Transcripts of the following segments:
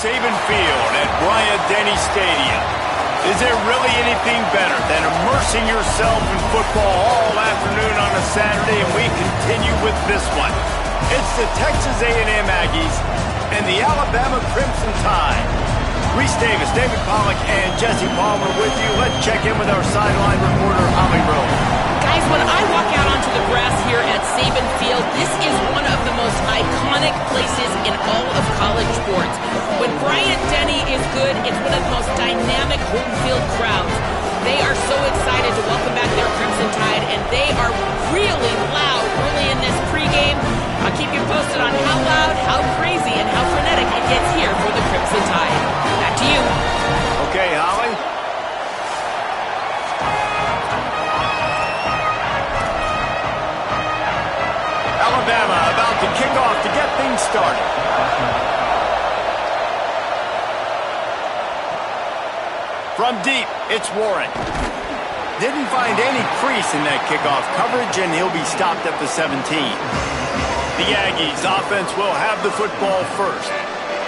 Saban Field at Bryant-Denny Stadium. Is there really anything better than immersing yourself in football all afternoon on a Saturday? And we continue with this one. It's the Texas A&M Aggies and the Alabama Crimson Tide. Reese Davis, David Pollack, and Jesse Palmer with you. Let's check in with our sideline reporter, Holly Rowe. Guys, when I walk out onto the grass here at Saban Field, this is one of the most iconic places in all of college sports. When Bryant-Denny is good, it's one of the most dynamic home field crowds. They are so excited to welcome back their Crimson Tide, and they are really loud early in this pregame. I'll keep you posted on how loud, how crazy, and how frenetic it gets here for the Crimson Tide. Back to you. Okay, Holly. Alabama about to kick off to get things started. From deep, it's Warren. Didn't find any crease in that kickoff coverage, and he'll be stopped at the 17. The Aggies offense will have the football first.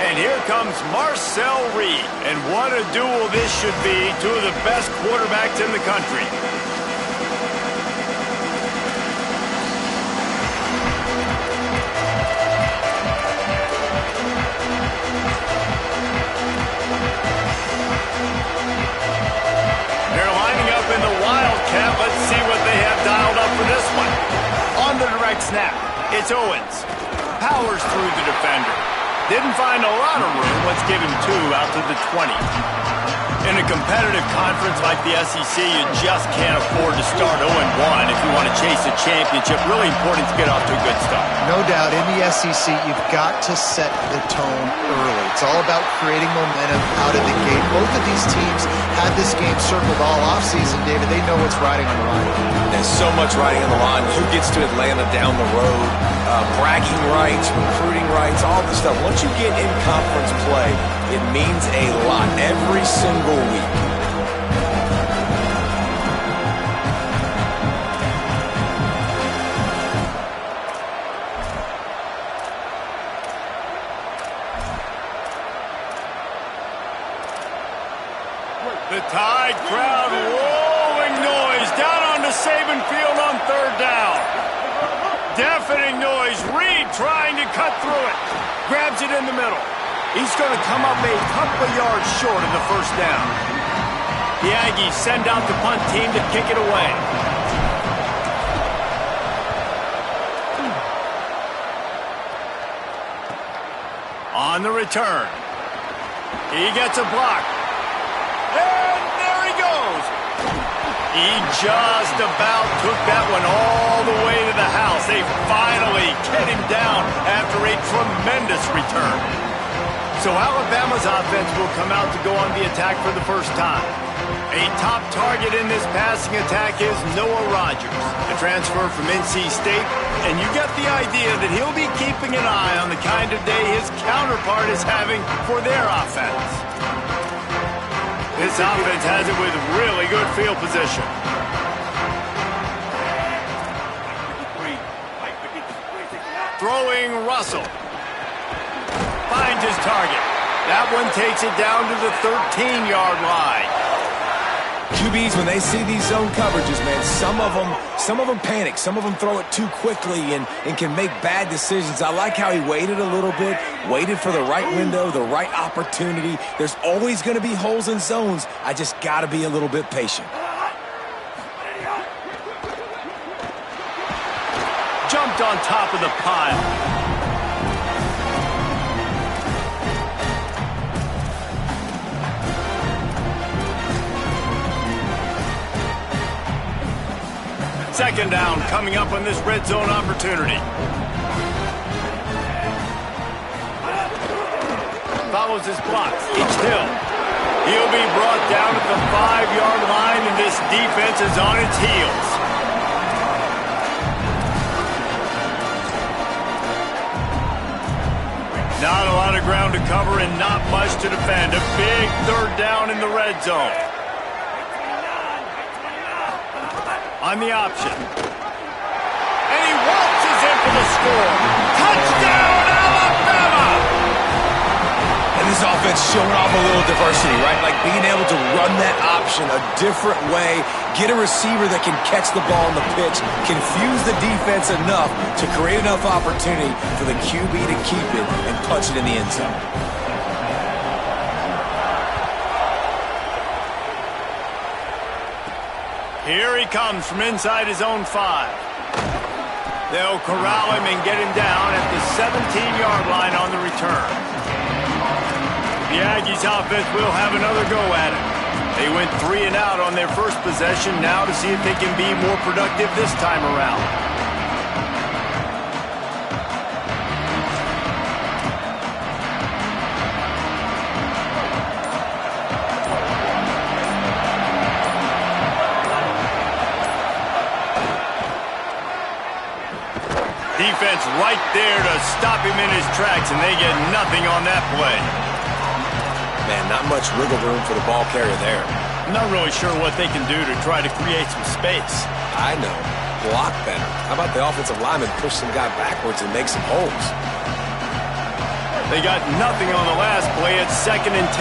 And here comes Marcel Reed. And what a duel this should be. Two of the best quarterbacks in the country. They're lining up in the Wildcat. Let's see what they have dialed up for this one. On the direct snap, it's Owens. Powers through the defender. Didn't find a lot of room. Let's give him 2 out to the 20. In a competitive conference like the SEC, you just can't afford to start 0-1 if you want to chase a championship. Really important to get off to a good start. No doubt, in the SEC, you've got to set the tone early. It's all about creating momentum out of the gate. Both of these teams had this game circled all offseason, David. They know what's riding on the line. There's so much riding on the line. Who gets to Atlanta down the road? Bragging rights, recruiting rights, all this stuff. Once you get in conference play, it means a lot every single week. The Tide crowd rolling noise down onto Saban Field on 3rd down. Deafening noise. Reed trying to cut through it. Grabs it in the middle. He's going to come up a couple of yards short of the 1st down. The Aggies send out the punt team to kick it away. On the return. He gets a block. And there he goes. He just about took that one all the way to the house. They finally get him down after a tremendous return. So Alabama's offense will come out to go on the attack for the first time. A top target in this passing attack is Noah Rogers, a transfer from NC State, and you get the idea that he'll be keeping an eye on the kind of day his counterpart is having for their offense. This offense has it with really good field position. Throwing Russell. Finds his target. That one takes it down to the 13-yard line. QBs, when they see these zone coverages, man, some of them panic. Some of them throw it too quickly and can make bad decisions. I like how he waited a little bit, waited for the right window, the right opportunity. There's always going to be holes in zones. I just got to be a little bit patient. Jumped on top of the pile. Second down coming up on this red zone opportunity. Follows his blocks. Each Hill. He'll be brought down at the 5-yard line, and this defense is on its heels. Not a lot of ground to cover and not much to defend. A big 3rd down in the red zone. On the option. And he waltzes in for the score. Touchdown, Alabama! And this offense showing off a little diversity, right? Like being able to run that option a different way, get a receiver that can catch the ball on the pitch, confuse the defense enough to create enough opportunity for the QB to keep it and punch it in the end zone. Here he comes from inside his own 5. They'll corral him and get him down at the 17-yard line on the return. The Aggies offense will have another go at it. They went 3 and out on their first possession, now to see if they can be more productive this time around. Defense right there to stop him in his tracks, and they get nothing on that play. Man, not much wiggle room for the ball carrier there. I'm not really sure what they can do to try to create some space. I know. Block better. How about the offensive lineman push some guy backwards and make some holes? They got nothing on the last play. It's 2nd and 10.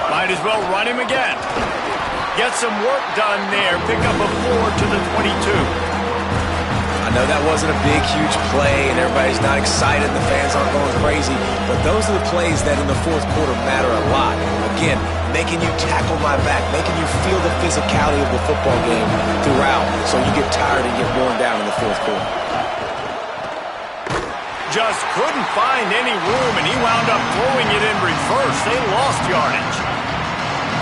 Might as well run him again. Get some work done there. Pick up a 4 to the 22. I know that wasn't a big, huge play, and everybody's not excited. The fans aren't going crazy. But those are the plays that in the fourth quarter matter a lot. Again, making you tackle my back, making you feel the physicality of the football game throughout, so you get tired and get worn down in the fourth quarter. Just couldn't find any room, and he wound up throwing it in reverse. They lost yardage.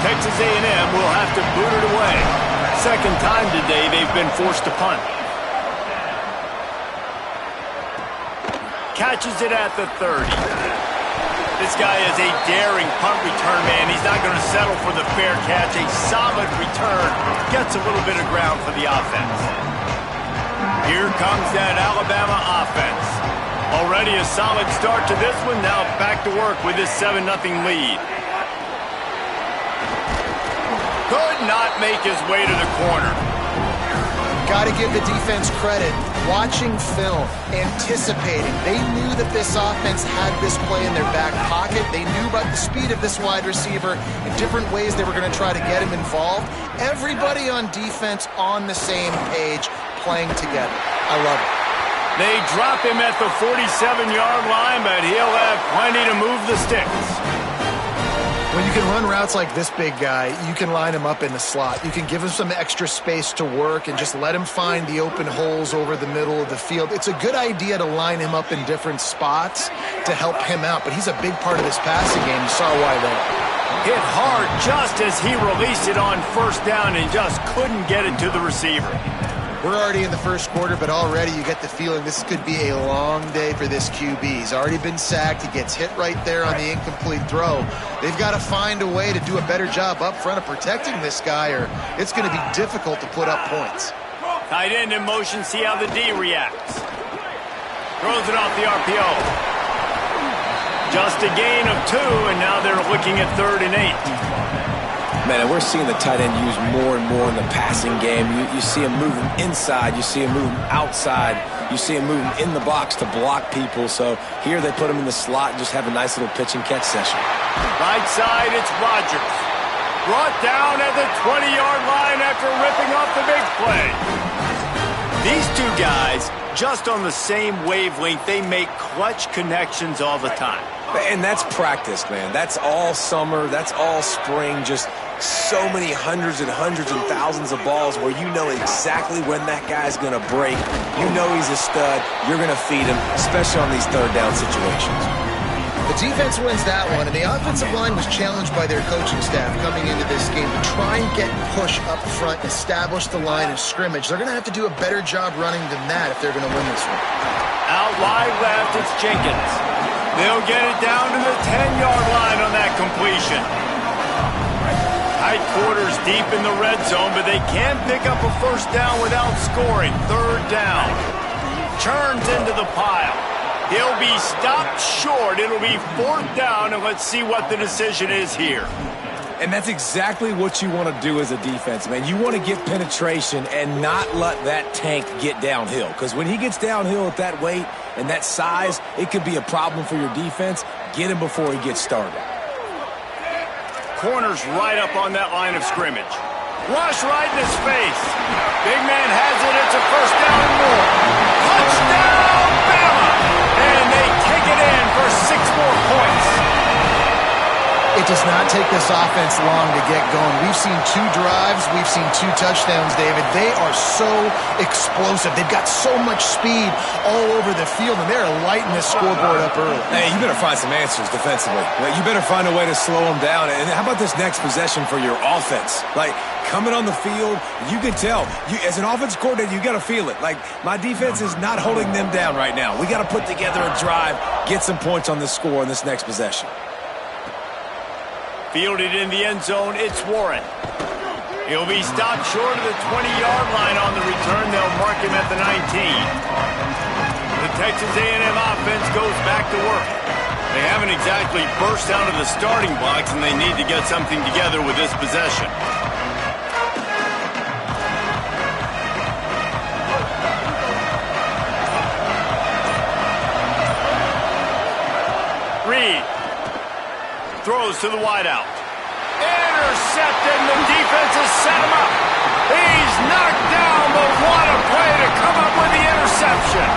Texas A&M will have to boot it away. Second time today they've been forced to punt. Catches it at the 30. This guy is a daring punt return man. He's not going to settle for the fair catch. A solid return. Gets a little bit of ground for the offense. Here comes that Alabama offense. Already a solid start to this one. Now back to work with this 7-0 lead. Could not make his way to the corner. Got to give the defense credit. Watching film, anticipating. They knew that this offense had this play in their back pocket. They knew about the speed of this wide receiver and different ways they were going to try to get him involved. Everybody on defense on the same page, playing together. I love it. They drop him at the 47-yard line, but he'll have plenty to move the sticks. When you can run routes like this big guy, you can line him up in the slot. You can give him some extra space to work and just let him find the open holes over the middle of the field. It's a good idea to line him up in different spots to help him out, but he's a big part of this passing game. You saw why there. Hit hard just as he released it on first down and just couldn't get it to the receiver. We're already in the first quarter, but already you get the feeling this could be a long day for this QB. He's already been sacked. He gets hit right there on the incomplete throw. They've got to find a way to do a better job up front of protecting this guy, or it's going to be difficult to put up points. Tight end in motion, see how the D reacts. Throws it off the RPO. Just a gain of 2, and now they're looking at 3rd and 8. Man, and we're seeing the tight end used more and more in the passing game. You see him moving inside. You see him moving outside. You see him moving in the box to block people. So here they put him in the slot and just have a nice little pitch and catch session. Right side, it's Rodgers. Brought down at the 20-yard line after ripping off the big play. These two guys, just on the same wavelength, they make clutch connections all the time. And that's practice, man. That's all summer. That's all spring. Just so many hundreds and thousands of balls where you know exactly when that guy's going to break. You know he's a stud. You're going to feed him, especially on these third down situations. The defense wins that one, and the offensive line was challenged by their coaching staff coming into this game to try and get push up front and establish the line of scrimmage. They're going to have to do a better job running than that if they're going to win this one. Out wide left, it's Jenkins. They'll get it down to the 10-yard line on that completion. Tight quarters deep in the red zone, but they can't pick up a first down without scoring. 3rd down. Turns into the pile. He'll be stopped short. It'll be 4th down, and let's see what the decision is here. And that's exactly what you want to do as a defense, man. You want to get penetration and not let that tank get downhill. Because when he gets downhill at that weight and that size, it could be a problem for your defense. Get him before he gets started. Corner's right up on that line of scrimmage. Rush right in his face. Big man has it. It's a first down and more. Touchdown, Bama! And they take it in for 6 more points. It does not take this offense long to get going. We've seen 2 drives. We've seen 2 touchdowns, David. They are so explosive. They've got so much speed all over the field, and they're lighting this scoreboard up early. Hey, you better find some answers defensively. You better find a way to slow them down. And how about this next possession for your offense? Like, coming on the field, you can tell. As an offensive coordinator, you got to feel it. Like, my defense is not holding them down right now. We got to put together a drive, get some points on this score in this next possession. Fielded in the end zone, it's Warren. He'll be stopped short of the 20-yard line on the return. They'll mark him at the 19. The Texas A&M offense goes back to work. They haven't exactly burst out of the starting blocks, and they need to get something together with this possession. Reed throws to the wideout. Intercepted, and the defense has set him up. He's knocked down, but what a play to come up with the interception.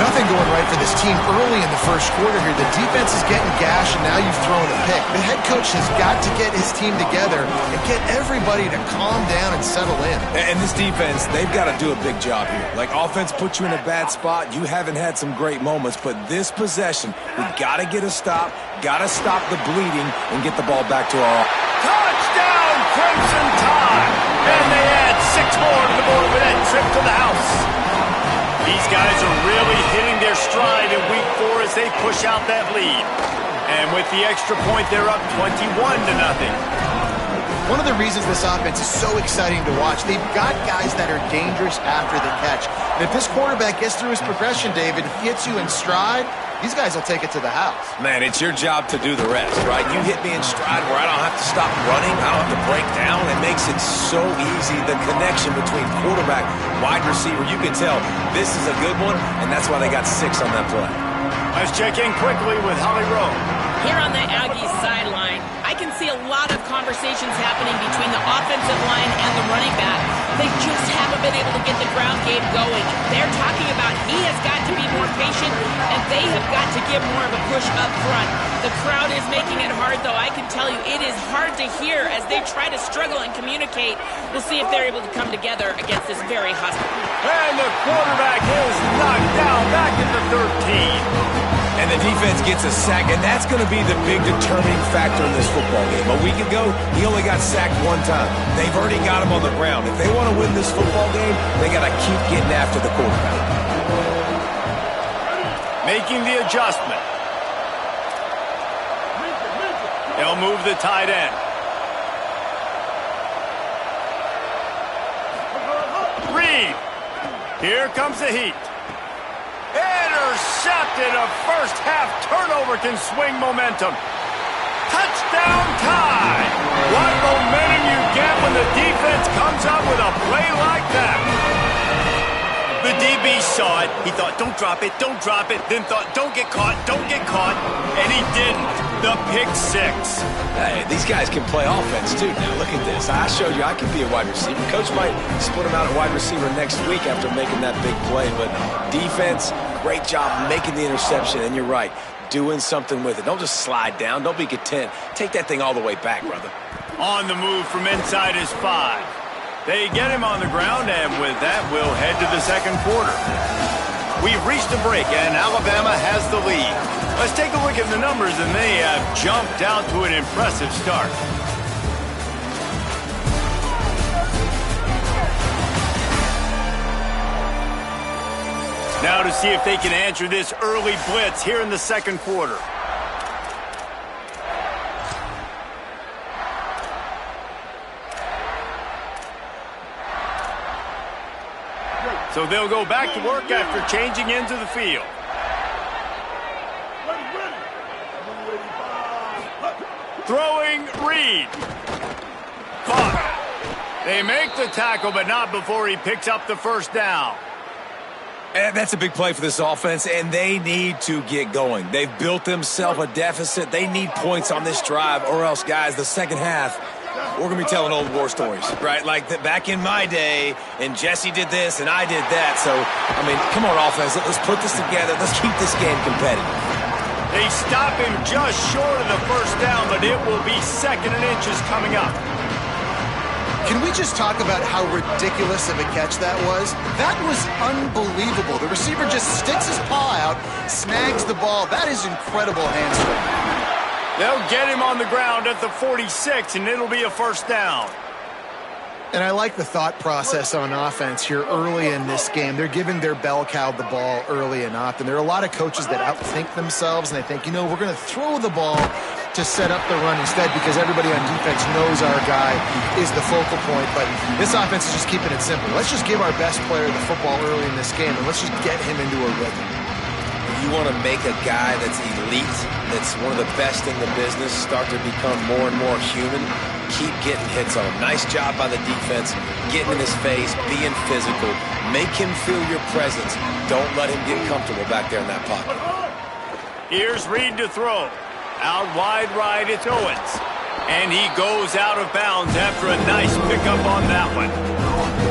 Nothing going right for this team early in the first quarter here. The defense is getting gashed, and now you've thrown a pick. The head coach has got to get his team together and get everybody to calm down and settle in. And this defense, they've got to do a big job here. Like, offense put you in a bad spot. You haven't had some great moments, but this possession, we got to get a stop, got to stop the bleeding, and get the ball back to our... Touchdown, Crimson Tide! And they add 6 more to the board with that trip to the house. These guys are really hitting their stride in week 4 as they push out that lead. And with the extra point, they're up 21-0. One of the reasons this offense is so exciting to watch, they've got guys that are dangerous after the catch. And if this quarterback gets through his progression, David, gets you in stride, these guys will take it to the house. Man, it's your job to do the rest, right? You hit me in stride where I don't have to stop running. I don't have to break down. It makes it so easy. The connection between quarterback, wide receiver, you can tell this is a good one, and that's why they got 6 on that play. Let's check in quickly with Holly Rowe. Here on the Aggies sideline, I can see a lot of conversations happening between the offensive line and the running back. They just haven't been able to get the ground game going. They're talking about he has got to be more patient, and they have got to give more of a push up front. The crowd is making it hard, though. I can tell you it is hard to hear as they try to struggle and communicate. We'll see if they're able to come together against this very hostile. And the quarterback is knocked down back at the 13. And the defense gets a sack, and that's going to be the big determining factor in this football game. A week ago, he only got sacked 1 time. They've already got him on the ground. If they want to win this football game, they got to keep getting after the quarterback. Making the adjustment. They'll move the tight end. Reed. Here comes the heat. Intercepted. A first-half turnover can swing momentum. Touchdown Tide. What momentum you get when the defense comes up with a play like that. The DB saw it. He thought, don't drop it, don't drop it. Then thought, don't get caught, don't get caught. And he didn't. The pick 6. Hey, these guys can play offense, too. Now, look at this. I showed you I can be a wide receiver. Coach might split him out at wide receiver next week after making that big play. But defense, great job making the interception. And you're right, doing something with it. Don't just slide down. Don't be content. Take that thing all the way back, brother. On the move from inside his 5. They get him on the ground, and with that, we'll head to the second quarter. We've reached a break, and Alabama has the lead. Let's take a look at the numbers, and they have jumped out to an impressive start. Now to see if they can answer this early blitz here in the second quarter. So they'll go back to work after changing into the field. Throwing Reed. Caught. They make the tackle, but not before he picks up the first down. And that's a big play for this offense, and they need to get going. They've built themselves a deficit. They need points on this drive, or else, guys, the second half, we're going to be telling old war stories, right? Like back in my day, and Jesse did this, and I did that. So, I mean, come on, offense. Let's put this together. Let's keep this game competitive. They stop him just short of the first down, but it will be 2nd and inches coming up. Can we just talk about how ridiculous of a catch that was? That was unbelievable. The receiver just sticks his paw out, snags the ball. That is incredible hand strength. They'll get him on the ground at the 46, and it'll be a first down. And I like the thought process on offense here early in this game. They're giving their bell cow the ball early and often. There are a lot of coaches that outthink themselves, and they think, you know, we're going to throw the ball to set up the run instead because everybody on defense knows our guy is the focal point. But this offense is just keeping it simple. Let's just give our best player the football early in this game, and let's just get him into a rhythm. You want to make a guy that's elite, that's one of the best in the business, start to become more and more human. Keep getting hits on him. Nice job by the defense, getting in his face, being physical. Make him feel your presence. Don't let him get comfortable back there in that pocket. Here's Reed to throw. Out wide right, it's Owens. And he goes out of bounds after a nice pickup on that one.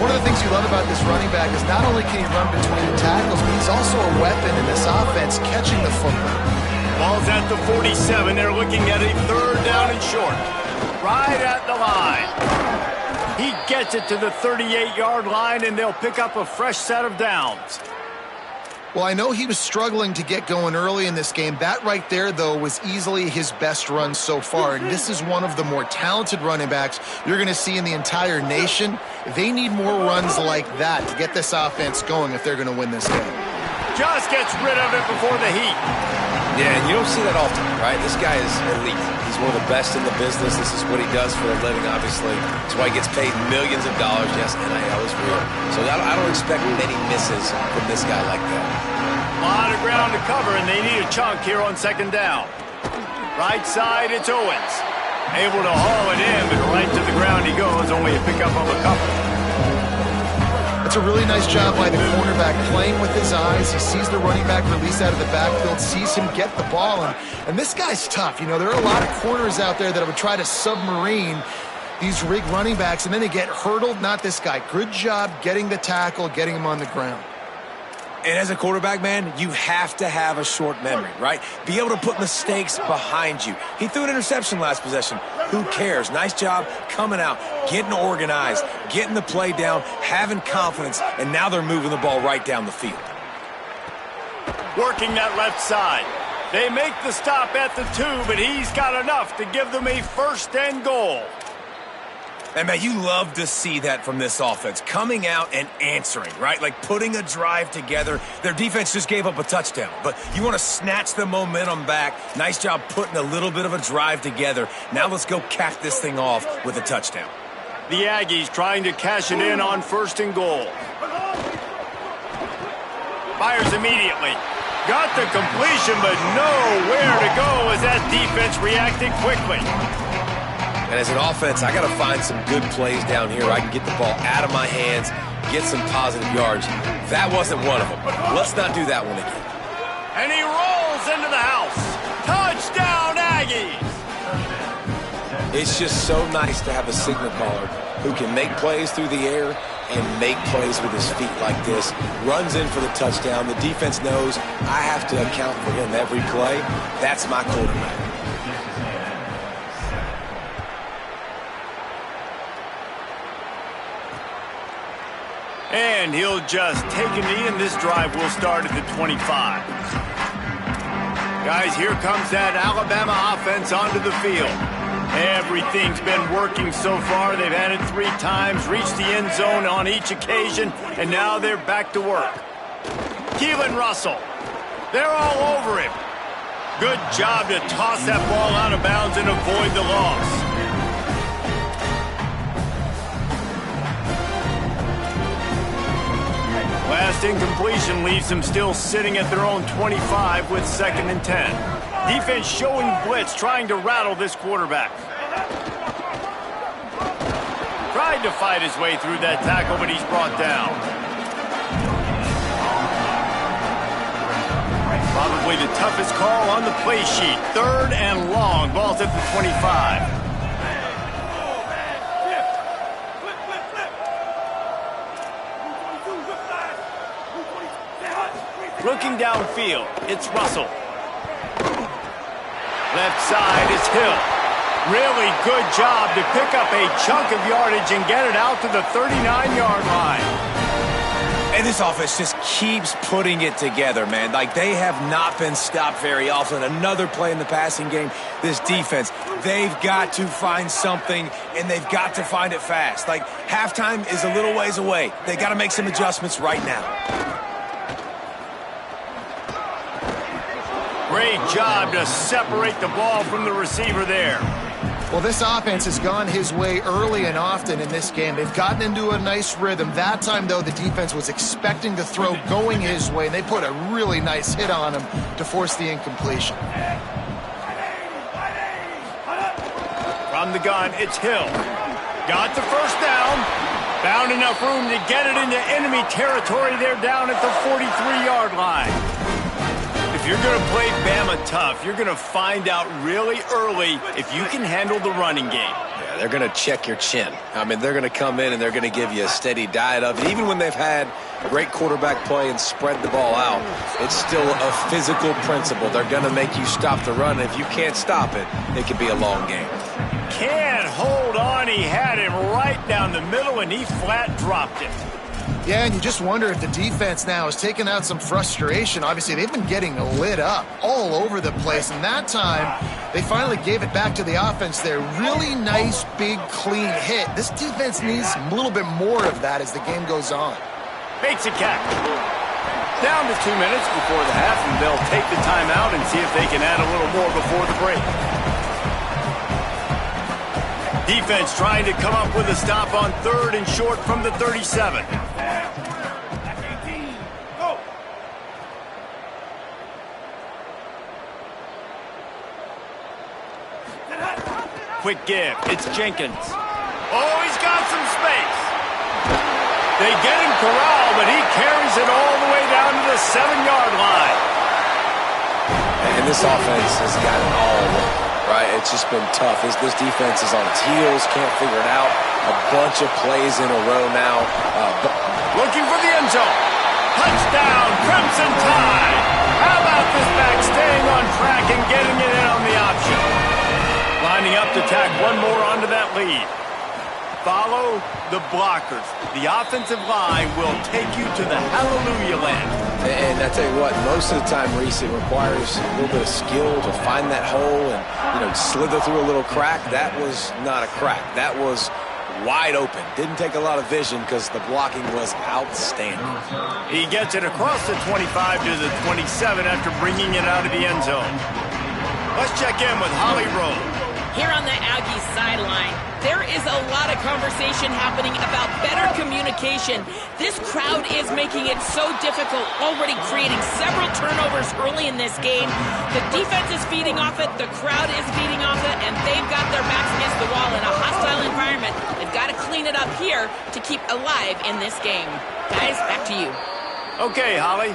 One of the things you love about this running back is not only can he run between the tackles, but he's also a weapon in this offense catching the football. Ball's at the 47. They're looking at a 3rd down and short. Right at the line. He gets it to the 38-yard line, and they'll pick up a fresh set of downs. Well, I know he was struggling to get going early in this game. That right there, though, was easily his best run so far. And this is one of the more talented running backs you're going to see in the entire nation. They need more runs like that to get this offense going if they're going to win this game. Just gets rid of it before the heat. Yeah, and you don't see that often, right? This guy is elite. He's one of the best in the business. This is what he does for a living, obviously. That's why he gets paid millions of dollars. Yes, NIL is real. So I don't expect many misses from this guy like that. A lot of ground to cover, and they need a chunk here on 2nd down. Right side, it's Owens. Able to haul it in, but right to the ground he goes. Only a pickup of a couple. It's a really nice job by the cornerback playing with his eyes. He sees the running back release out of the backfield, sees him get the ball, and this guy's tough. You know, there are a lot of corners out there that would try to submarine these rig running backs, and then they get hurdled. Not this guy. Good job getting the tackle, getting him on the ground. And as a quarterback, man, you have to have a short memory, right? Be able to put mistakes behind you. He threw an interception last possession. Who cares? Nice job coming out, getting organized, getting the play down, having confidence, and now they're moving the ball right down the field. Working that left side. They make the stop at the 2, but he's got enough to give them a 1st and goal. And, man, you love to see that from this offense, coming out and answering, right? Like putting a drive together. Their defense just gave up a touchdown, but you want to snatch the momentum back. Nice job putting a little bit of a drive together. Now let's go cap this thing off with a touchdown. The Aggies trying to cash it in on 1st and goal. Fires immediately. Got the completion, but nowhere to go as that defense reacted quickly. And as an offense, I got to find some good plays down here where I can get the ball out of my hands, get some positive yards. That wasn't one of them. Let's not do that one again. And he rolls into the house. Touchdown, Aggies! It's just so nice to have a signal caller who can make plays through the air and make plays with his feet like this. Runs in for the touchdown. The defense knows I have to account for him every play. That's my quarterback. And he'll just take a knee, and this drive will start at the 25. Guys, here comes that Alabama offense onto the field. Everything's been working so far. They've had it 3 times, reached the end zone on each occasion, and now they're back to work. Keelan Russell. They're all over him. Good job to toss that ball out of bounds and avoid the loss. Last incompletion leaves them still sitting at their own 25 with 2nd and 10. Defense showing blitz, trying to rattle this quarterback. Tried to fight his way through that tackle, but he's brought down. Probably the toughest call on the play sheet. 3rd and long. Ball's at the 25. Looking downfield, it's Russell. Left side is Hill. Really good job to pick up a chunk of yardage and get it out to the 39-yard line. And this offense just keeps putting it together, man. Like, they have not been stopped very often. Another play in the passing game. This defense, they've got to find something, and they've got to find it fast. Like, halftime is a little ways away. They got to make some adjustments right now. Great job to separate the ball from the receiver there. Well, this offense has gone his way early and often in this game. They've gotten into a nice rhythm. That time, though, the defense was expecting the throw going his way, and they put a really nice hit on him to force the incompletion. From the gun, it's Hill. Got the first down. Found enough room to get it into enemy territory. They're down at the 43-yard line. If you're going to play Bama tough, you're going to find out really early if you can handle the running game. Yeah, they're going to check your chin. I mean, they're going to come in and they're going to give you a steady diet of it. Even when they've had great quarterback play and spread the ball out, it's still a physical principle. They're going to make you stop the run. If you can't stop it, it could be a long game. Can't hold on. He had him right down the middle, and he flat dropped it. Yeah, and you just wonder if the defense now is taking out some frustration. Obviously, they've been getting lit up all over the place, and that time, they finally gave it back to the offense there. Really nice, big, clean hit. This defense needs a little bit more of that as the game goes on. Makes a catch. Down to 2 minutes before the half, and they'll take the timeout and see if they can add a little more before the break. Defense trying to come up with a stop on 3rd and short from the 37. Quick give. It's Jenkins. Oh, he's got some space. They get him corralled, but he carries it all the way down to the 7-yard line. And this offense has got it all right. It's just been tough. This defense is on its heels, can't figure it out. A bunch of plays in a row now. Looking for the end zone. Touchdown, Crimson Tide. How about this back staying on track and getting it in on the option? Lining up to tack one more onto that lead. Follow the blockers. The offensive line will take you to the hallelujah land. And I tell you what, most of the time, Reese, it requires a little bit of skill to find that hole and, slither through a little crack. That was not a crack. That was wide open. Didn't take a lot of vision because the blocking was outstanding. He gets it across the 25 to the 27 after bringing it out of the end zone. Let's check in with Holly Rowe. Here on the Aggies sideline, there is a lot of conversation happening about better communication. This crowd is making it so difficult, already creating several turnovers early in this game. The defense is feeding off it, the crowd is feeding off it, and they've got their backs against the wall in a hostile environment. They've got to clean it up here to keep alive in this game. Guys, back to you. Okay, Holly.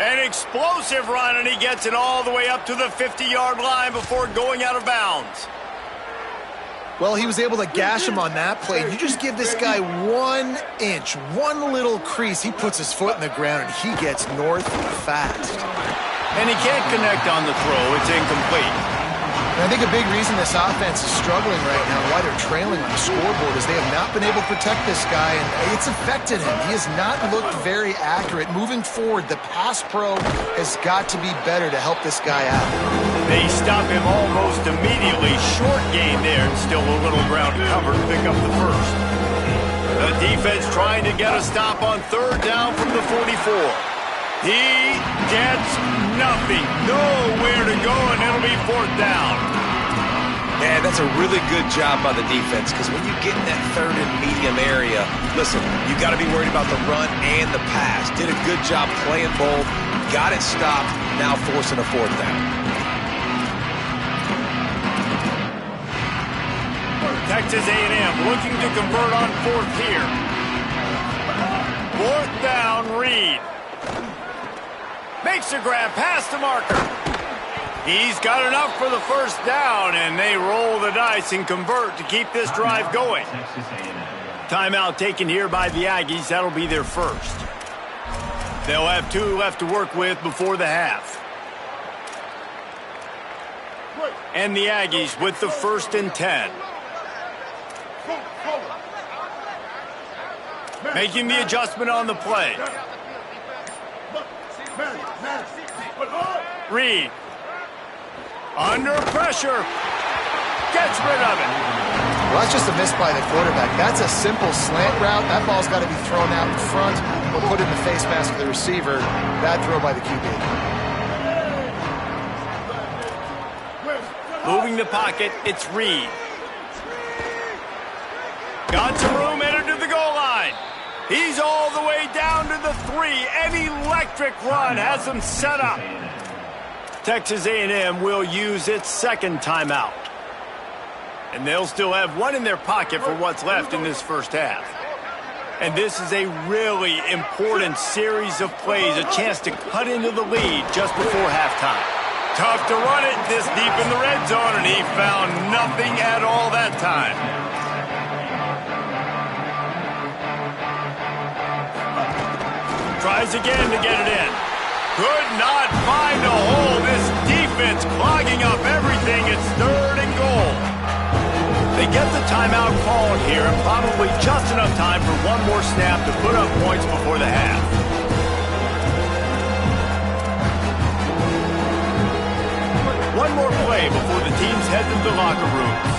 An explosive run, and he gets it all the way up to the 50-yard line before going out of bounds. Well, he was able to gash him on that play. You just give this guy 1 inch, one little crease, he puts his foot in the ground, and he gets north fast. And he can't connect on the throw. It's incomplete. And I think a big reason this offense is struggling right now, why they're trailing on the scoreboard, is they have not been able to protect this guy, and it's affected him. He has not looked very accurate. Moving forward, the pass pro has got to be better to help this guy out. They stop him almost immediately. Short gain there, and still a little ground covered to pick up the first. The defense trying to get a stop on 3rd down from the 44. He gets nothing. Nowhere to go, and it'll be 4th down. Yeah, that's a really good job by the defense, because when you get in that 3rd and medium area, listen, you got to be worried about the run and the pass. Did a good job playing both. Got it stopped. Now forcing a 4th down. Texas A&M looking to convert on 4th here. 4th down, Reed. Makes a grab past the marker. He's got enough for the first down, and they roll the dice and convert to keep this drive going. Timeout taken here by the Aggies. That'll be their first. They'll have 2 left to work with before the half. And the Aggies with the 1st and 10. Making the adjustment on the play. Reed. Under pressure. Gets rid of it. Well, that's just a miss by the quarterback. That's a simple slant route. That ball's got to be thrown out in front or put in the face mask of the receiver. Bad throw by the QB. Moving the pocket, it's Reed. Got some room, entered to the goal line. He's all the way down to the 3. An electric run has him set up. Texas A&M will use its second timeout. And they'll still have one in their pocket for what's left in this first half. And this is a really important series of plays, a chance to cut into the lead just before halftime. Tough to run it this deep in the red zone, and he found nothing at all that time. Tries again to get it in. Could not find a hole. This defense clogging up everything. It's 3rd and goal. They get the timeout called here, and probably just enough time for one more snap to put up points before the half. One more play before the teams head to the locker rooms.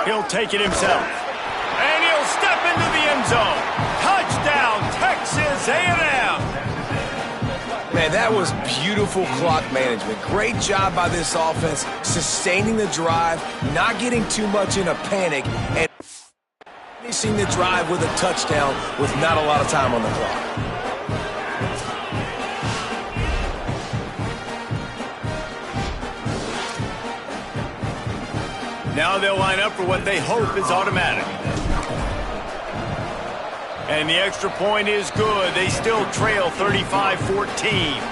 He'll take it himself. And he'll step into the end zone. Touchdown, Texas A&M. Man, that was beautiful clock management. Great job by this offense, sustaining the drive, not getting too much in a panic, and finishing the drive with a touchdown with not a lot of time on the clock. Now they'll line up for what they hope is automatic. And the extra point is good. They still trail 35-14.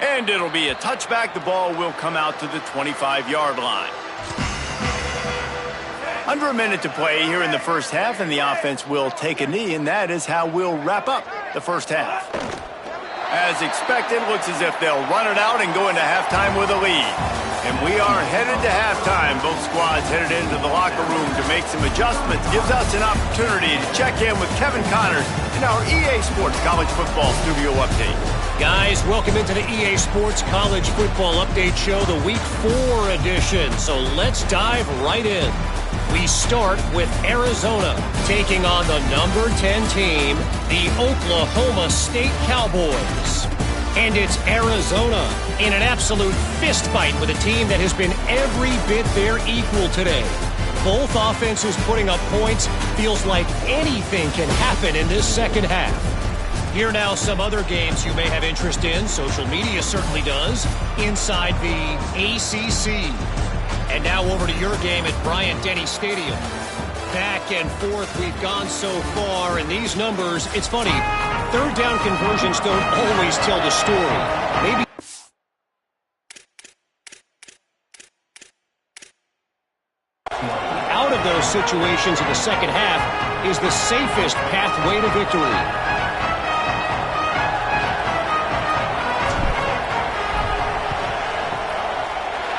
And it'll be a touchback. The ball will come out to the 25-yard line. Under a minute to play here in the first half, and the offense will take a knee, and that is how we'll wrap up the first half. As expected, looks as if they'll run it out and go into halftime with a lead. And we are headed to halftime. Both squads headed into the locker room to make some adjustments. Gives us an opportunity to check in with Kevin Connors in our EA Sports College Football Studio Update. Guys, welcome into the EA Sports College Football Update Show, the Week 4 edition. So let's dive right in. We start with Arizona taking on the number 10 team, the Oklahoma State Cowboys. And it's Arizona in an absolute fist fight with a team that has been every bit their equal today. Both offenses putting up points. Feels like anything can happen in this second half. Here now some other games you may have interest in. Social media certainly does. Inside the ACC. And now over to your game at Bryant-Denny Stadium. Back and forth we've gone so far, and these numbers, it's funny, third down conversions don't always tell the story. Maybe out of those situations in the second half is the safest pathway to victory.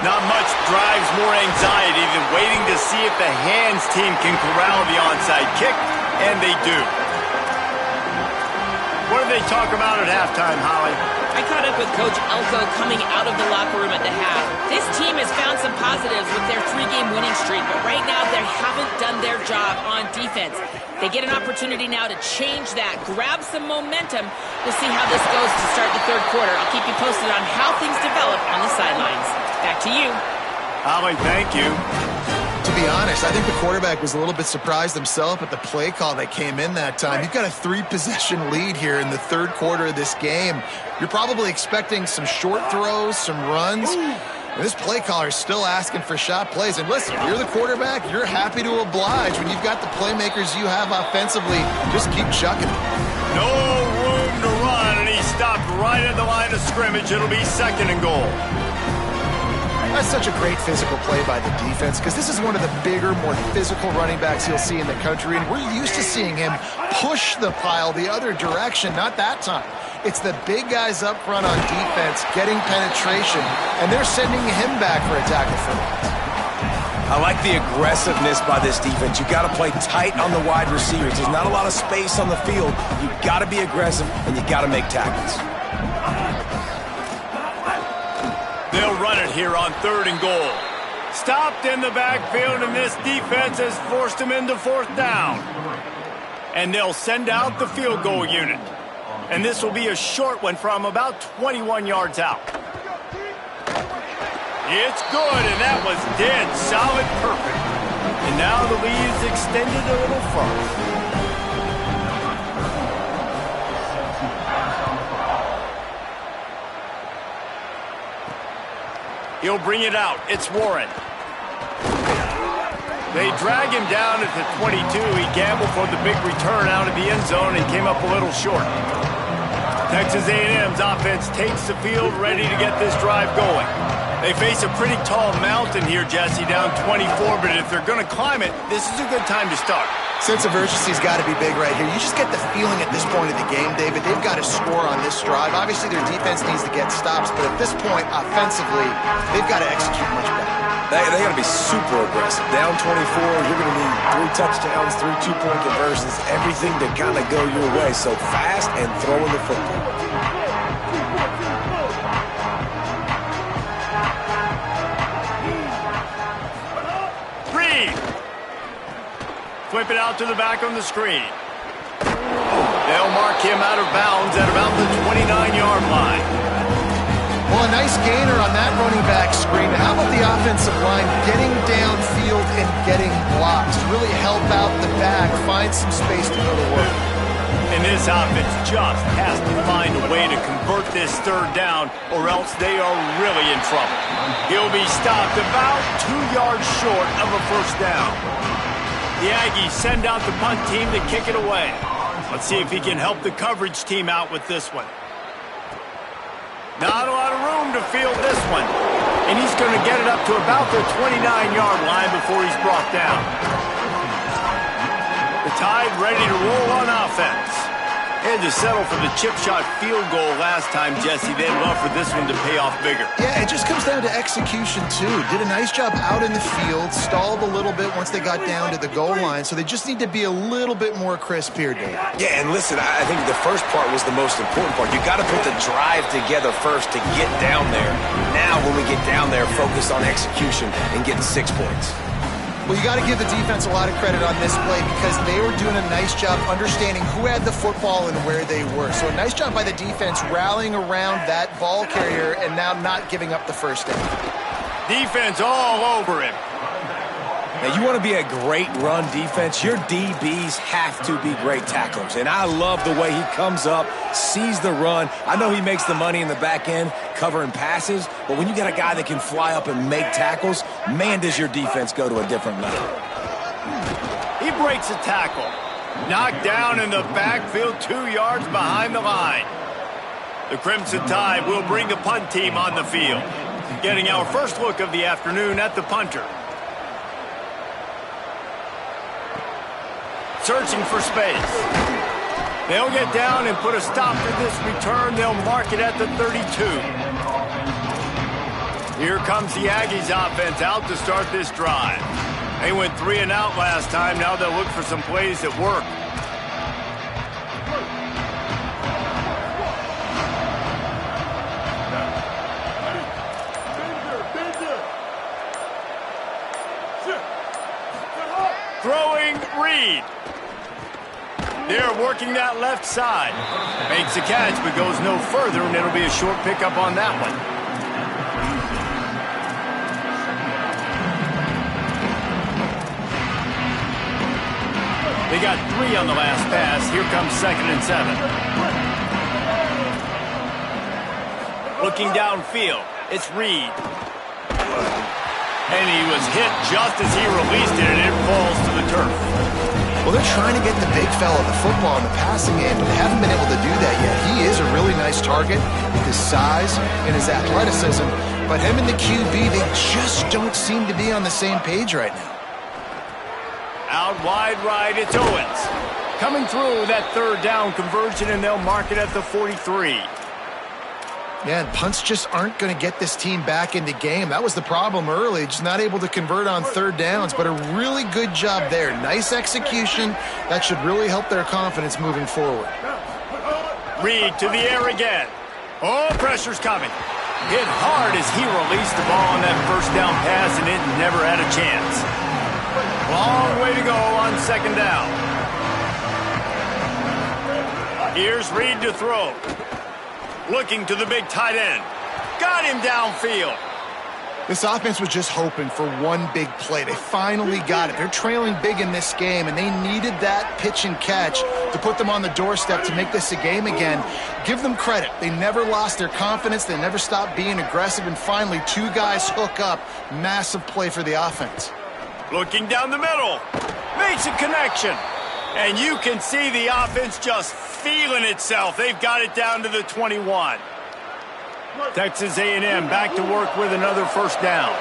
Not much drives more anxiety than waiting to see if the hands team can corral the onside kick, and they do. What do they talk about at halftime, Holly? I caught up with Coach Elko coming out of the locker room at the half. This team has found some positives with their 3-game winning streak, but right now they haven't done their job on defense. They get an opportunity now to change that, grab some momentum. We'll see how this goes to start the third quarter. I'll keep you posted on how things develop on the sidelines. Back to you. Holly, thank you. To be honest, I think the quarterback was a little bit surprised himself at the play call that came in that time. You've got a 3-possession lead here in the third quarter of this game. You're probably expecting some short throws, some runs. And this play caller is still asking for shot plays. And listen, you're the quarterback. You're happy to oblige when you've got the playmakers you have offensively. Just keep chucking it. No room to run, and he stopped right at the line of scrimmage. It'll be 2nd and goal. That's such a great physical play by the defense because this is one of the bigger, more physical running backs you'll see in the country, and we're used to seeing him push the pile the other direction, not that time. It's the big guys up front on defense getting penetration, and they're sending him back for a tackle for that. I like the aggressiveness by this defense. You got to play tight on the wide receivers. There's not a lot of space on the field. You got to be aggressive, and you got to make tackles. They'll run it here on 3rd and goal. Stopped in the backfield, and this defense has forced him into 4th down. And they'll send out the field goal unit. And this will be a short one from about 21 yards out. It's good, and that was dead solid perfect. And now the lead is extended a little further. He'll bring it out. It's Warren. They drag him down at the 22. He gambled for the big return out of the end zone and came up a little short. Texas A&M's offense takes the field, ready to get this drive going. They face a pretty tall mountain here, Jesse, down 24, but if they're going to climb it, this is a good time to start. Sense of urgency's got to be big right here. You just get the feeling at this point of the game, David, they've got to score on this drive. Obviously, their defense needs to get stops, but at this point, offensively, they've got to execute much better. They got to be super aggressive. Down 24, you're going to need 3 touchdowns, 3 two-point conversions, everything to kind of go your way. So fast and throwing the football. Flip it out to the back on the screen. They'll mark him out of bounds at about the 29-yard line. Well, a nice gainer on that running back screen. How about the offensive line getting downfield and getting blocks? Really help out the back, find some space to go to work. And this offense just has to find a way to convert this 3rd down, or else they are really in trouble. He'll be stopped about 2 yards short of a 1st down. The Aggies send out the punt team to kick it away. Let's see if he can help the coverage team out with this one. Not a lot of room to field this one. And he's going to get it up to about the 29-yard line before he's brought down. The Tide ready to roll on offense. They had to settle for the chip shot field goal last time, Jesse. They'd love for this one to pay off bigger. Yeah, it just comes down to execution, too. Did a nice job out in the field, stalled a little bit once they got down to the goal line, so they just need to be a little bit more crisp here, Dave. Yeah, and listen, I think the first part was the most important part. You got to put the drive together first to get down there. Now, when we get down there, focus on execution and getting 6 points. Well, you got to give the defense a lot of credit on this play because they were doing a nice job understanding who had the football and where they were. So a nice job by the defense rallying around that ball carrier and now not giving up the 1st down. Defense all over him. Now, you want to be a great run defense, your DBs have to be great tacklers. And I love the way he comes up, sees the run. I know he makes the money in the back end covering passes, but when you got a guy that can fly up and make tackles, man, does your defense go to a different level. He breaks a tackle. Knocked down in the backfield 2 yards behind the line. The Crimson Tide will bring the punt team on the field. Getting our first look of the afternoon at the punter. Searching for space. They'll get down and put a stop to this return. They'll mark it at the 32. Here comes the Aggies offense out to start this drive. They went 3 and out last time. Now they'll look for some plays that work. Throwing Reed. They're working that left side. Makes the catch, but goes no further, and it'll be a short pickup on that one. They got 3 on the last pass. Here comes 2nd and 7. Looking downfield, it's Reed. And he was hit just as he released it, and it falls to the turf. Well, they're trying to get the big fella the football in the passing game, but they haven't been able to do that yet. He is a really nice target with his size and his athleticism, but him and the QB, they just don't seem to be on the same page right now. Out wide right, it's Owens. Coming through that 3rd down conversion, and they'll mark it at the 43. Yeah, and punts just aren't going to get this team back in the game. That was the problem early, just not able to convert on third downs, but a really good job there. Nice execution. That should really help their confidence moving forward. Reed to the air again. Oh, pressure's coming. Hit hard as he released the ball on that first down pass, and it never had a chance. Long way to go on second down. Here's Reed to throw. Looking to the big tight end. Got him downfield. This offense was just hoping for one big play. They finally got it. They're trailing big in this game, and they needed that pitch and catch to put them on the doorstep to make this a game again. Give them credit. They never lost their confidence. They never stopped being aggressive, and finally, two guys hook up. Massive play for the offense. Looking down the middle. Makes a connection. And you can see the offense just feeling itself. They've got it down to the 21. Texas A&M back to work with another first down.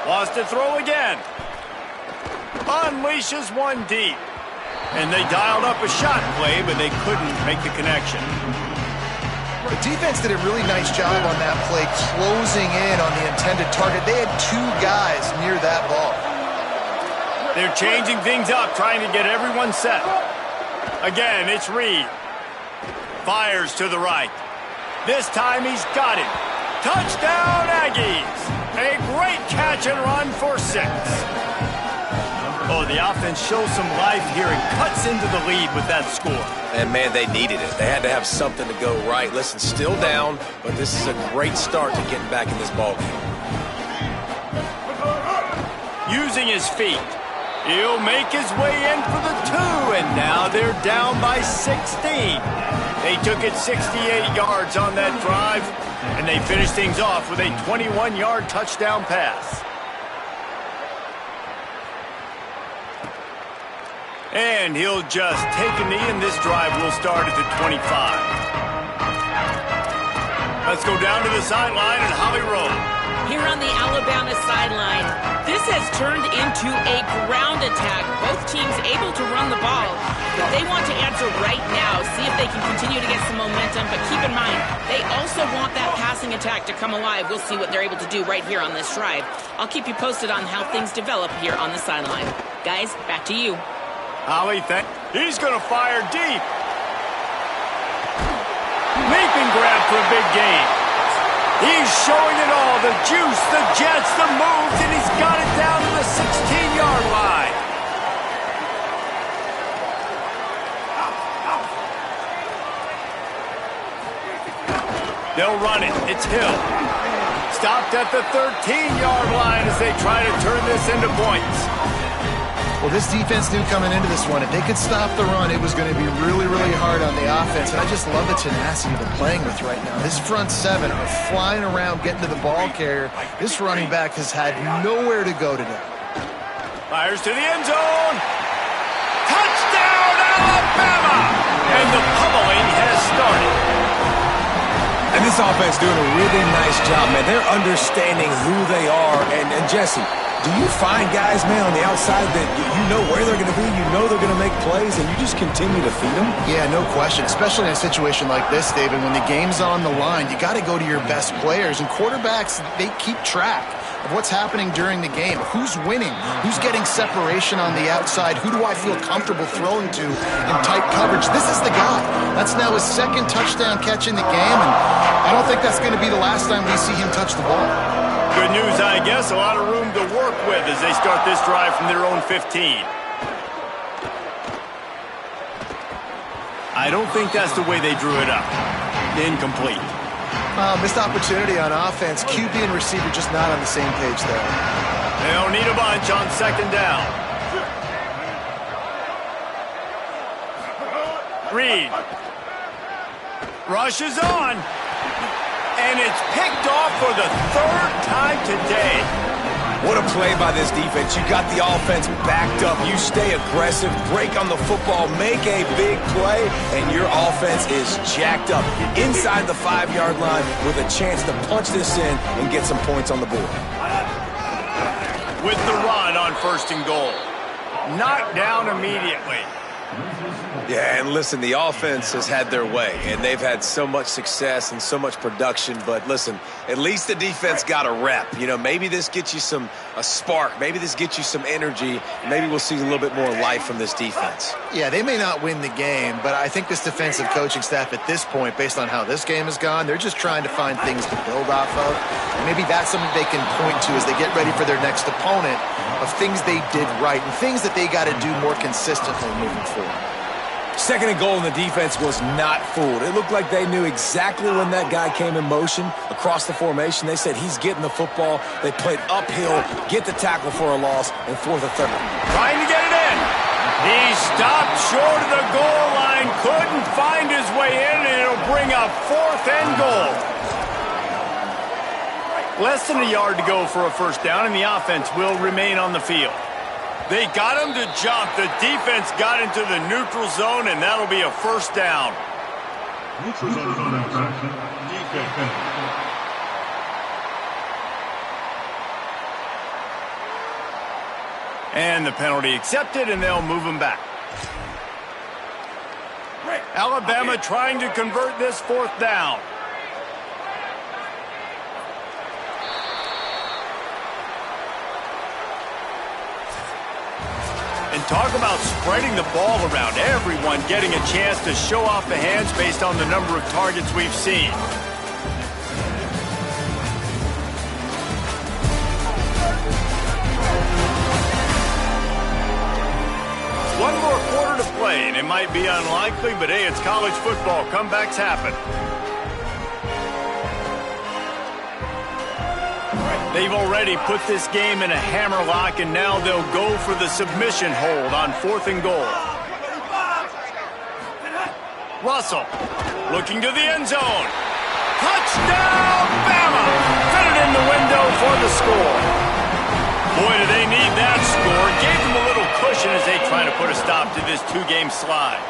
Wants to throw again. Unleashes one deep. And they dialed up a shot play, but they couldn't make the connection. The defense did a really nice job on that play, closing in on the intended target. They had two guys near that ball. They're changing things up, trying to get everyone set. Again, it's Reed. Fires to the right. This time he's got it. Touchdown, Aggies. A great catch and run for 6. Oh, the offense shows some life here and cuts into the lead with that score. And, man, they needed it. They had to have something to go right. Listen, still down, but this is a great start to getting back in this ballgame. Using his feet. He'll make his way in for the 2, and now they're down by 16. They took it 68 yards on that drive, and they finished things off with a 21-yard touchdown pass. And he'll just take a knee, and this drive will start at the 25. Let's go down to the sideline at Holly Rowe. Here on the Alabama sideline, this has turned into a ground attack. Both teams able to run the ball, but they want to answer right now, see if they can continue to get some momentum. But keep in mind, they also want that passing attack to come alive. We'll see what they're able to do right here on this drive. I'll keep you posted on how things develop here on the sideline. Guys, back to you. Holly, he's going to fire deep. Leaping grab for a big gain. He's showing it all, the juice, the jets, the moves, and he's got it down to the 16-yard line. They'll run it. It's Hill. Stopped at the 13-yard line as they try to turn this into points. Well, this defense knew coming into this one, if they could stop the run, it was going to be really, really hard on the offense. And I just love the tenacity they're playing with right now. This front 7 are flying around, getting to the ball carrier. This running back has had nowhere to go today. Fires to the end zone. Touchdown, Alabama! And the pummeling has started. And this offense doing a really nice job, man. They're understanding who they are. And Jesse, do you find guys, man, on the outside that you know where they're going to be, you know they're going to make plays, and you just continue to feed them? Yeah, no question, especially in a situation like this, David. When the game's on the line, you got to go to your best players. And quarterbacks, they keep track of what's happening during the game. Who's winning? Who's getting separation on the outside? Who do I feel comfortable throwing to in tight coverage? This is the guy. That's now his second touchdown catch in the game, and I don't think that's going to be the last time we see him touch the ball. Good news, I guess. A lot of room to work with as they start this drive from their own 15. I don't think that's the way they drew it up. Incomplete. Missed opportunity on offense. QB and receiver just not on the same page there. They'll need a bunch on second down. Reed. Rushes on. And it's picked off for the 3rd time today. What a play by this defense. You got the offense backed up. You stay aggressive, break on the football, make a big play, and your offense is jacked up inside the 5-yard line with a chance to punch this in and get some points on the board. With the run on 1st and goal. Knocked down immediately. Yeah, and listen, the offense has had their way, and they've had so much success and so much production. But listen, at least the defense got a rep. You know, maybe this gets you a spark. Maybe this gets you some energy. Maybe we'll see a little bit more life from this defense. Yeah, they may not win the game, but I think this defensive coaching staff at this point, based on how this game has gone, they're just trying to find things to build off of. And maybe that's something they can point to as they get ready for their next opponent, of things they did right and things that they got to do more consistently moving forward. Second and goal, and the defense was not fooled. It looked like they knew exactly when that guy came in motion across the formation. They said he's getting the football. They played uphill, get the tackle for a loss, and fourth or third. Trying to get it in. He stopped short of the goal line, couldn't find his way in, and it'll bring up fourth and goal. Less than a yard to go for a first down, and the offense will remain on the field. They got him to jump. The defense got into the neutral zone, and that'll be a first down. Neutral zone infraction. Defense. And the penalty accepted, and they'll move him back. Alabama trying to convert this fourth down. And talk about spreading the ball around. Everyone getting a chance to show off the hands based on the number of targets we've seen. One more quarter to play, and it might be unlikely, but hey, it's college football. Comebacks happen. They've already put this game in a hammerlock, and now they'll go for the submission hold on fourth and goal. Russell looking to the end zone. Touchdown, Bama! Fit it in the window for the score. Boy, do they need that score. Gave them a little cushion as they try to put a stop to this two-game slide.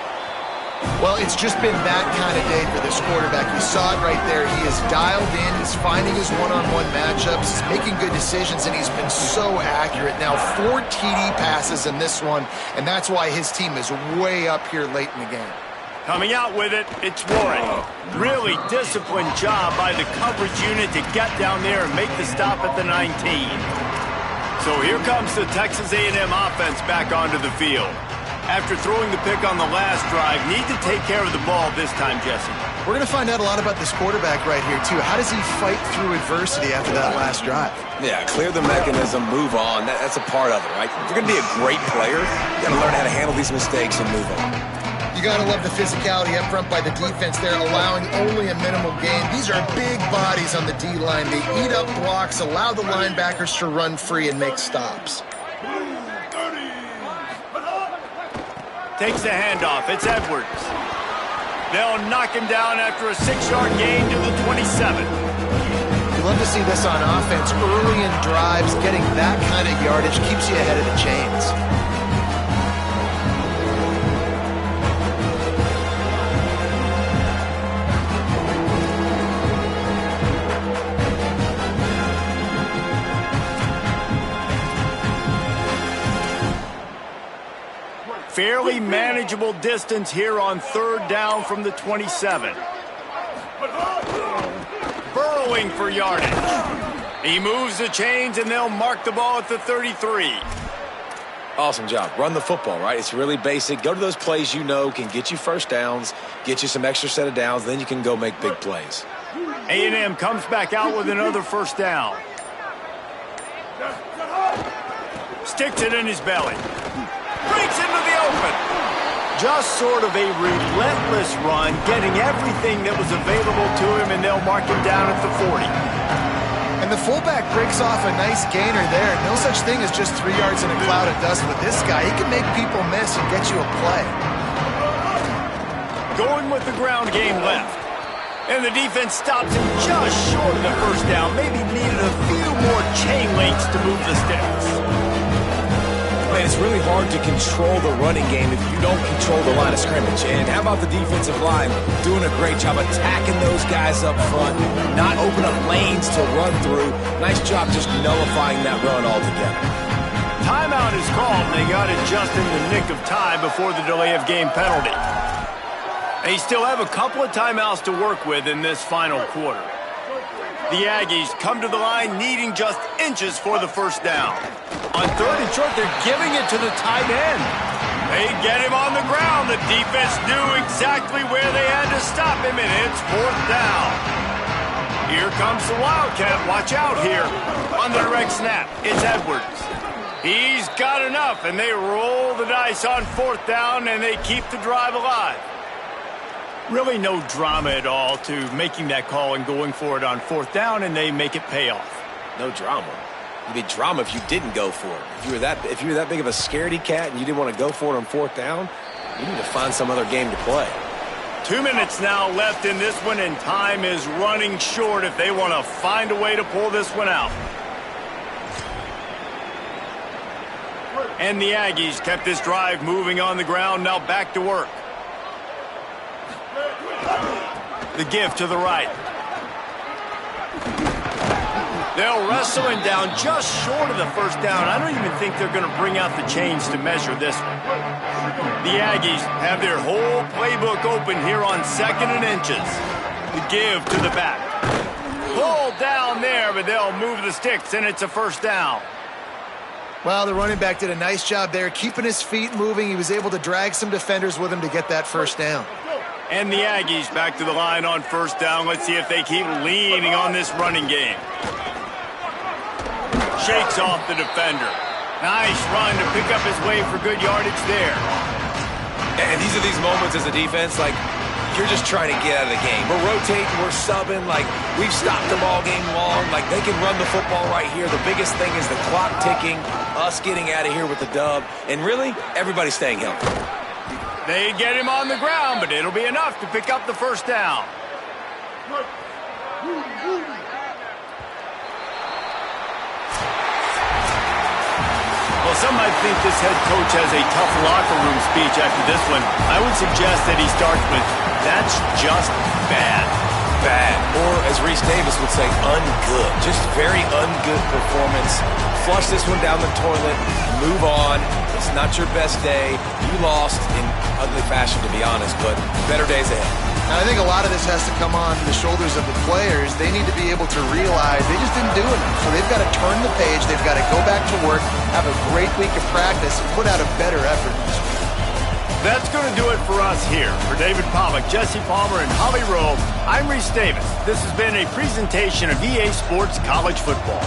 Well, it's just been that kind of day for this quarterback. You saw it right there. He is dialed in. He's finding his one-on-one matchups. He's making good decisions, and he's been so accurate. Now, 4 TD passes in this one, and that's why his team is way up here late in the game. Coming out with it, it's Warren. Really disciplined job by the coverage unit to get down there and make the stop at the 19. So here comes the Texas A&M offense back onto the field. After throwing the pick on the last drive, need to take care of the ball this time, Jesse. We're going to find out a lot about this quarterback right here, too. How does he fight through adversity after that last drive? Yeah, clear the mechanism, move on. That's a part of it, right? If you're going to be a great player, you got to learn how to handle these mistakes and move on. You got to love the physicality up front by the defense there, allowing only a minimal gain. These are big bodies on the D-line. They eat up blocks, allow the linebackers to run free and make stops. Takes the handoff. It's Edwards. They'll knock him down after a 6-yard gain to the 27. You love to see this on offense. Early in drives, getting that kind of yardage keeps you ahead of the chains. Fairly manageable distance here on third down from the 27. Burrowing for yardage. He moves the chains, and they'll mark the ball at the 33. Awesome job. Run the football, right? It's really basic. Go to those plays you know can get you first downs, get you some extra set of downs, then you can go make big plays. A&M comes back out with another first down. Sticks it in his belly. Breaks into the open. Just sort of a relentless run, getting everything that was available to him, and they'll mark him down at the 40. And the fullback breaks off a nice gainer there. No such thing as just 3 yards in a cloud of dust with this guy. He can make people miss and get you a play. Going with the ground game left. And the defense stops him just short of the first down. Maybe needed a few more chain links to move the sticks. Man, it's really hard to control the running game if you don't control the line of scrimmage. And how about the defensive line doing a great job attacking those guys up front, not open up lanes to run through. Nice job just nullifying that run altogether. timeout is called, and they got it just in the nick of time before the delay of game penalty. They still have a couple of timeouts to work with in this final quarter. The Aggies come to the line needing just inches for the first down. On 3rd and short, they're giving it to the tight end. They get him on the ground. The defense knew exactly where they had to stop him, and it's 4th down. Here comes the Wildcat. Watch out here. On the direct snap, it's Edwards. He's got enough, and they roll the dice on 4th down, and they keep the drive alive. Really no drama at all to making that call and going for it on 4th down, and they make it pay off. No drama. It'd be drama if you didn't go for it. If you were that big of a scaredy cat and you didn't want to go for it on 4th down, you need to find some other game to play. 2 minutes now left in this one, and time is running short if they want to find a way to pull this one out. And the Aggies kept this drive moving on the ground, now back to work. The give to the right. They'll wrestle him down just short of the first down. I don't even think they're going to bring out the chains to measure this one. The Aggies have their whole playbook open here on 2nd and inches. The give to the back. Pulled down there, but they'll move the sticks, and it's a 1st down. Well, the running back did a nice job there, keeping his feet moving. He was able to drag some defenders with him to get that 1st down. And the Aggies back to the line on 1st down. Let's see if they keep leaning on this running game. Shakes off the defender. Nice run to pick up his way for good yardage there. And these are these moments as a defense, like, you're just trying to get out of the game. We're rotating, we're subbing, like, we've stopped them all game long. Like, they can run the football right here. The biggest thing is the clock ticking, us getting out of here with the dub, and really, everybody staying healthy. They get him on the ground, but it'll be enough to pick up the 1st down. Well, some might think this head coach has a tough locker room speech after this one. I would suggest that he starts with, "That's just bad." Bad. Or, as Reese Davis would say, ungood. Just very ungood performance. Flush this one down the toilet. Move on. It's not your best day. You lost in ugly fashion, to be honest, but better days ahead. And I think a lot of this has to come on the shoulders of the players. They need to be able to realize they just didn't do enough. So they've got to turn the page. They've got to go back to work, have a great week of practice, and put out a better effort next week. That's going to do it for us here. For David Pollack, Jesse Palmer, and Holly Rowe, I'm Reese Davis. This has been a presentation of EA Sports College Football.